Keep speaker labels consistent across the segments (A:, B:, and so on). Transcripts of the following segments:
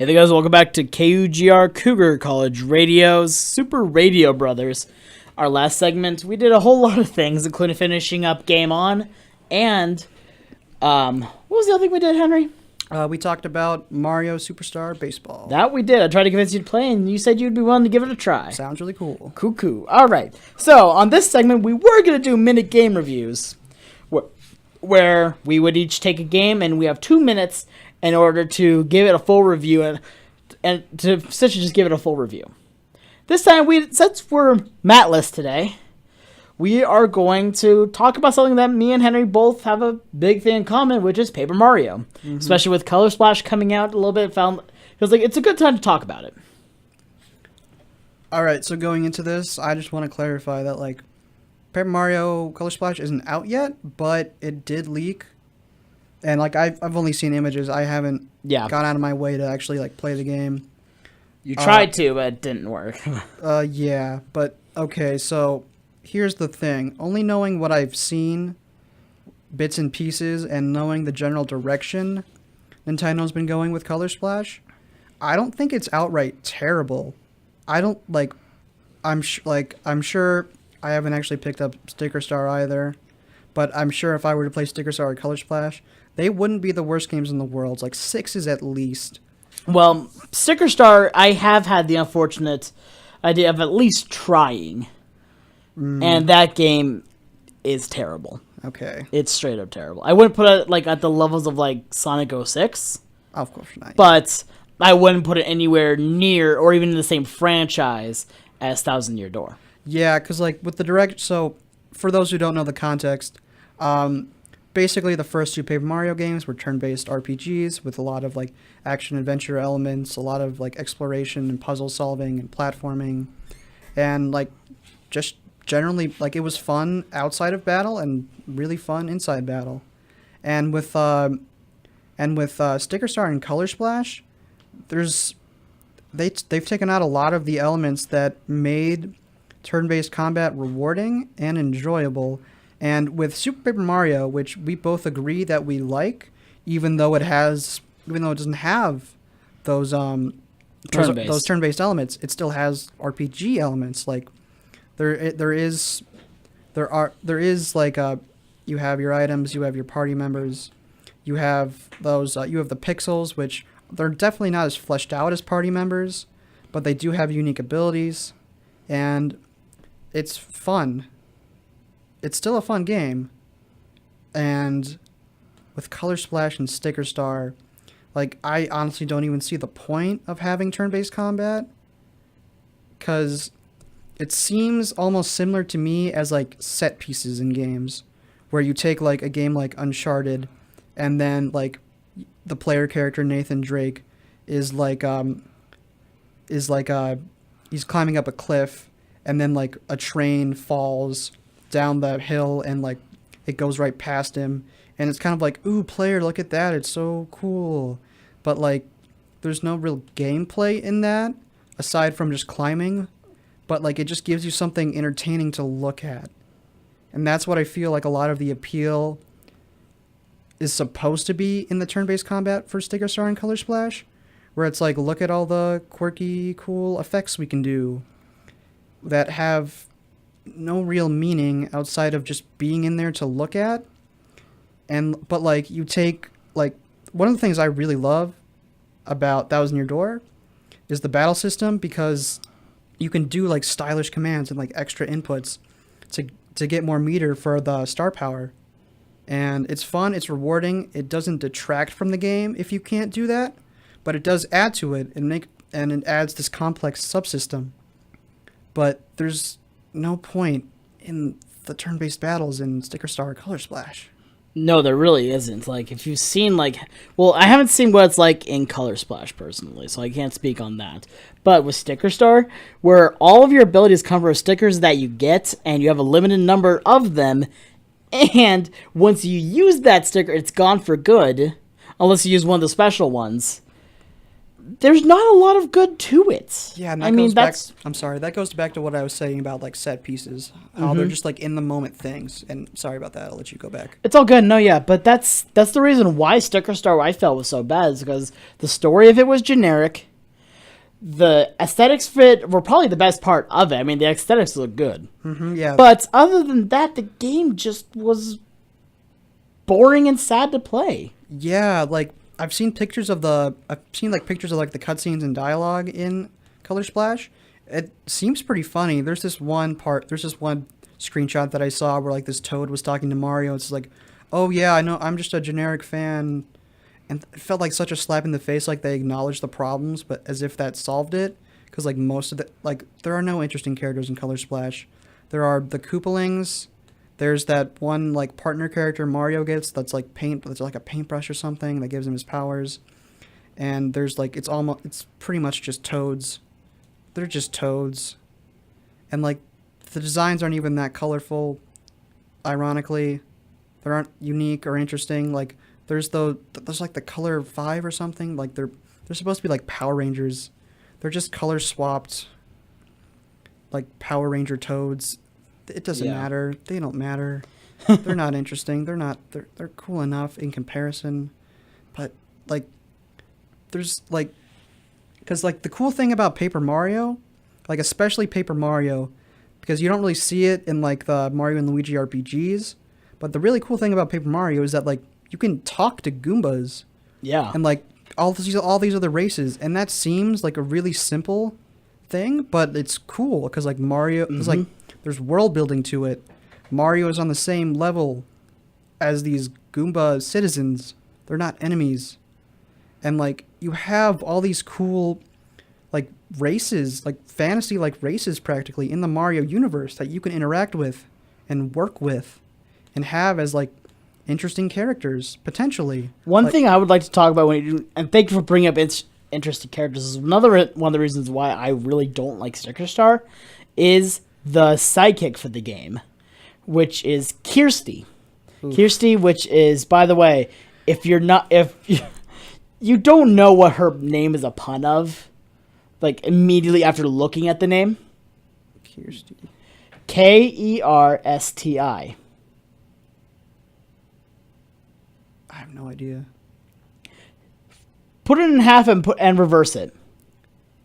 A: Hey there guys, welcome back to KUGR Cougar College Radio's Super Radio Brothers. Our last segment, we did a whole lot of things, including finishing up Game On, and, what was the other thing we did, Henry?
B: We talked about Mario Superstar Baseball.
A: That we did. I tried to convince you to play, and you said you'd be willing to give it a try.
B: Sounds really cool.
A: Cuckoo. Alright, so on this segment, we were going to do minute game reviews, where we would each take a game, and we have 2 minutes in order to give it a full review, and to essentially just give it a full review. This time, since we're matless today, we are going to talk about something that me and Henry both have a big thing in common, which is Paper Mario. Mm-hmm. Especially with Color Splash coming out a little bit, it's a good time to talk about it.
B: Alright, so going into this, I just want to clarify that, Paper Mario Color Splash isn't out yet, but it did leak. And I've only seen images. I haven't gone out of my way to actually play the game.
A: You tried to, but it didn't work.
B: Yeah, but okay. So here's the thing: only knowing what I've seen, bits and pieces, and knowing the general direction Nintendo's been going with Color Splash, I don't think it's outright terrible. I don't I'm sure I haven't actually picked up Sticker Star either, but I'm sure if I were to play Sticker Star or Color Splash, they wouldn't be the worst games in the world. 6 at least.
A: Well, Sticker Star, I have had the unfortunate idea of at least trying. And that game is terrible.
B: Okay.
A: It's straight up terrible. I wouldn't put it at the levels of Sonic 06.
B: Of course not.
A: But I wouldn't put it anywhere near or even in the same franchise as Thousand Year Door.
B: Yeah, because with the direct... So, for those who don't know the context, basically the first 2 Paper Mario games were turn-based RPGs with a lot of action-adventure elements, a lot of exploration and puzzle solving and platforming, and just generally it was fun outside of battle and really fun inside battle. And with Sticker Star and Color Splash, they've taken out a lot of the elements that made turn-based combat rewarding and enjoyable. And with Super Paper Mario, which we both agree that we like, even though it doesn't have those turn-based elements, it still has RPG elements. You have your items, you have your party members, you have you have the pixels, which they're definitely not as fleshed out as party members, but they do have unique abilities, and it's fun. It's still a fun game, and with Color Splash and Sticker Star, I honestly don't even see the point of having turn-based combat, because it seems almost similar to me as set pieces in games, where you take a game like Uncharted, and then the player character Nathan Drake is he's climbing up a cliff, and then a train falls down the hill and it goes right past him, and it's kind of ooh, player, look at that, it's so cool, but there's no real gameplay in that aside from just climbing, but it just gives you something entertaining to look at. And that's what I feel a lot of the appeal is supposed to be in the turn-based combat for Sticker Star and Color Splash, where it's look at all the quirky cool effects we can do that have no real meaning outside of just being in there to look at. But you take one of the things I really love about Thousand Year Door is the battle system, because you can do stylish commands and extra inputs to get more meter for the star power, and it's fun, it's rewarding. It doesn't detract from the game if you can't do that, but it does add to it and it adds this complex subsystem. But there's no point in the turn-based battles in Sticker Star or Color Splash.
A: No, there really isn't. If you've seen, well, I haven't seen what it's like in Color Splash, personally, so I can't speak on that. But with Sticker Star, where all of your abilities come from stickers that you get, and you have a limited number of them, and once you use that sticker, it's gone for good, unless you use one of the special ones. there's not a lot of good to it.
B: Yeah, and
A: I mean,
B: I'm sorry, that goes back to what I was saying about like set pieces. How they're just like in the moment things. And sorry about that. I'll let you go back.
A: it's all good. No, yeah, but that's the reason why Sticker Star I felt was so bad is because the story of it was generic. The aesthetics fit were probably the best part of it. I mean, the aesthetics look good.
B: Yeah.
A: But other than that, the game just was boring and sad to play.
B: Yeah, like I've seen like pictures of like the cutscenes and dialogue in Color Splash. It seems pretty funny. There's this one screenshot that I saw where like this Toad was talking to Mario. It's like, "Oh yeah, I know. I'm just a generic fan." And it felt like such a slap in the face. Like they acknowledged the problems, but as if that solved it. Because like most of there are no interesting characters in Color Splash. There are the Koopalings. There's that one like partner character Mario gets that's like a paintbrush or something that gives him his powers. And there's like it's pretty much just Toads. They're just Toads. And like the designs aren't even that colorful. Ironically, they aren't unique or interesting. Like there's like the Color 5 or something. Like they're supposed to be like Power Rangers. They're just color swapped like Power Ranger Toads. It doesn't matter. They don't matter. They're not interesting. They're cool enough in comparison. But like there's like cuz like the cool thing about Paper Mario, like especially Paper Mario, because you don't really see it in like the Mario and Luigi RPGs, but the really cool thing about Paper Mario is that like you can talk to Goombas.
A: Yeah.
B: And like all these other races, and that seems like a really simple thing, but it's cool because like Mario is like there's world building to it. Mario is on the same level as these Goomba citizens. They're not enemies. And like you have all these cool like races, like fantasy like races practically in the Mario universe that you can interact with and work with and have as like interesting characters potentially.
A: One thing I would like to talk about and thank you for bringing up interesting characters, is one of the reasons why I really don't like Sticker Star is the sidekick for the game, which is Kirsty. Oof. Kirsty, which is, by the way, if you don't know what her name is a pun of, like immediately after looking at the name.
B: Kirsty.
A: Kersti. I
B: have no idea.
A: Put it in half and reverse it.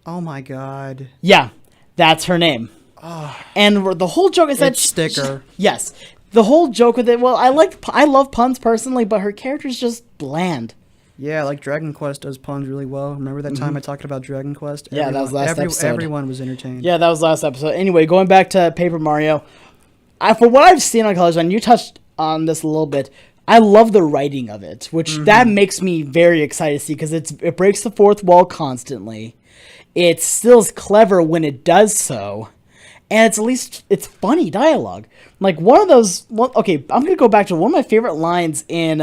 B: Oh my god.
A: Yeah, that's her name.
B: Oh,
A: and the whole joke is that
B: Sticker.
A: Yes, the whole joke with it. Well, I love puns personally, but her character's just bland.
B: Yeah, like Dragon Quest does puns really well. Remember that time I talked about Dragon Quest?
A: Yeah, that was last episode.
B: Everyone was entertained.
A: Yeah, that was last episode. Anyway, going back to Paper Mario, for what I've seen on Colors, and you touched on this a little bit, I love the writing of it, which that makes me very excited to see because it breaks the fourth wall constantly. It still is clever when it does so, and it's funny dialogue. Like okay, I'm gonna go back to one of my favorite lines in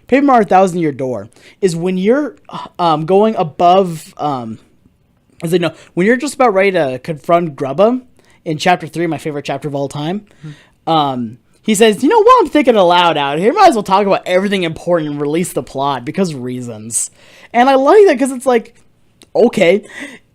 A: Paper Mario 1000-Year Door is when you're going above, when you're just about ready to confront Grubba in Chapter 3, my favorite chapter of all time. He says, you know what, I'm thinking aloud out here. Might as well talk about everything important and release the plot because reasons. And I like that because it's like, okay,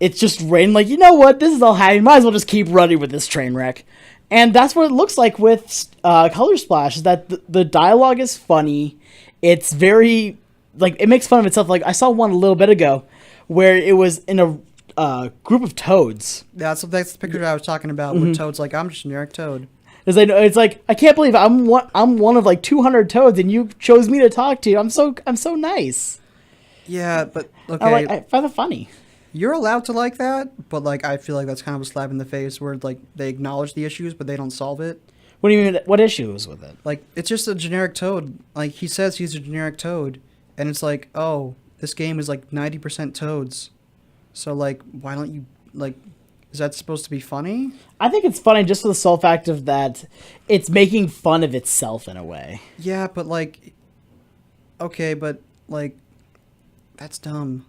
A: it's just rain. Like, you know what, this is all happening. Might as well just keep running with this train wreck. And that's what it looks like with Color Splash, is that the dialogue is funny. It's very, like, it makes fun of itself. Like, I saw one a little bit ago where it was in a group of toads.
B: That's the picture I was talking about with Toad's like, I'm just a generic Toad.
A: It's like, I can't believe I'm one of like 200 toads and you chose me to talk to. I'm so nice.
B: Yeah, but okay.
A: I find it funny.
B: You're allowed to like that, but like I feel like that's kind of a slap in the face where like they acknowledge the issues but they don't solve it.
A: What do you mean? What issues with it?
B: Like it's just a generic Toad. Like he says he's a generic Toad, and it's like, oh, this game is like 90% Toads. So like, why don't you like? Is that supposed to be funny?
A: I think it's funny just for the sole fact of that it's making fun of itself in a way.
B: Yeah, but like, okay, but like, that's dumb.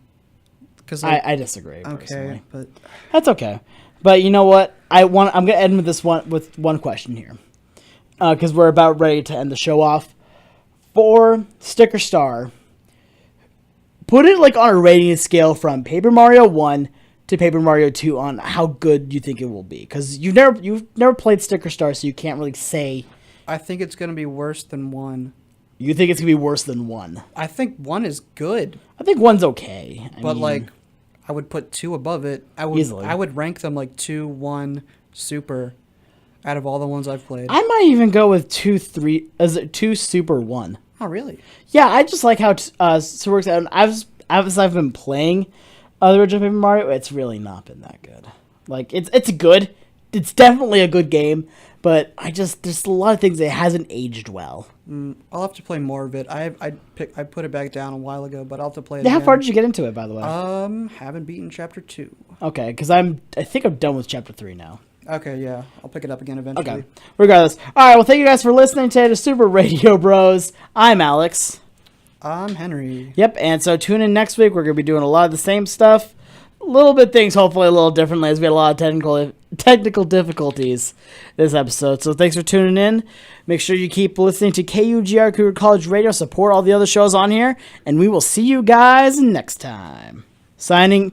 B: Cause like,
A: I disagree.
B: Okay,
A: personally.
B: but
A: that's okay. But you know what? I'm gonna end with one question here, because we're about ready to end the show off. For Sticker Star, Put it like on a rating scale from Paper Mario 1 to Paper Mario 2 on how good you think it will be. Because you've never played Sticker Star, so you can't really say.
B: I think it's gonna be worse than 1.
A: You think it's going to be worse than 1.
B: I think 1 is good,
A: I think 1's okay.
B: but like, I would put 2 above it.
A: Easily.
B: I would rank them like 2, 1, super, out of all the ones I've played.
A: I might even go with 2, 3, as 2 Super 1.
B: Oh, really?
A: Yeah, I just like how it works out. And as I've been playing the original Paper Mario, it's really not been that good. Like, it's good. It's definitely a good game, but there's a lot of things that hasn't aged well.
B: I'll have to play more of it. I put it back down a while ago, but I'll have to play it
A: Yeah, how
B: again.
A: far did you get into it, by the way?
B: Haven't beaten chapter 2.
A: Okay, because I think I'm done with chapter 3 now.
B: Okay, yeah. I'll pick it up again eventually.
A: Okay, regardless. All right, well, thank you guys for listening today to Super Radio Bros. I'm Alex.
B: I'm Henry.
A: Yep, and so tune in next week. We're going to be doing a lot of the same stuff. A little bit things, hopefully a little differently, as we had a lot of technical difficulties this episode. So thanks for tuning in. Make sure you keep listening to KUGR Cougar College Radio. Support all the other shows on here, and we will see you guys next time. Powering.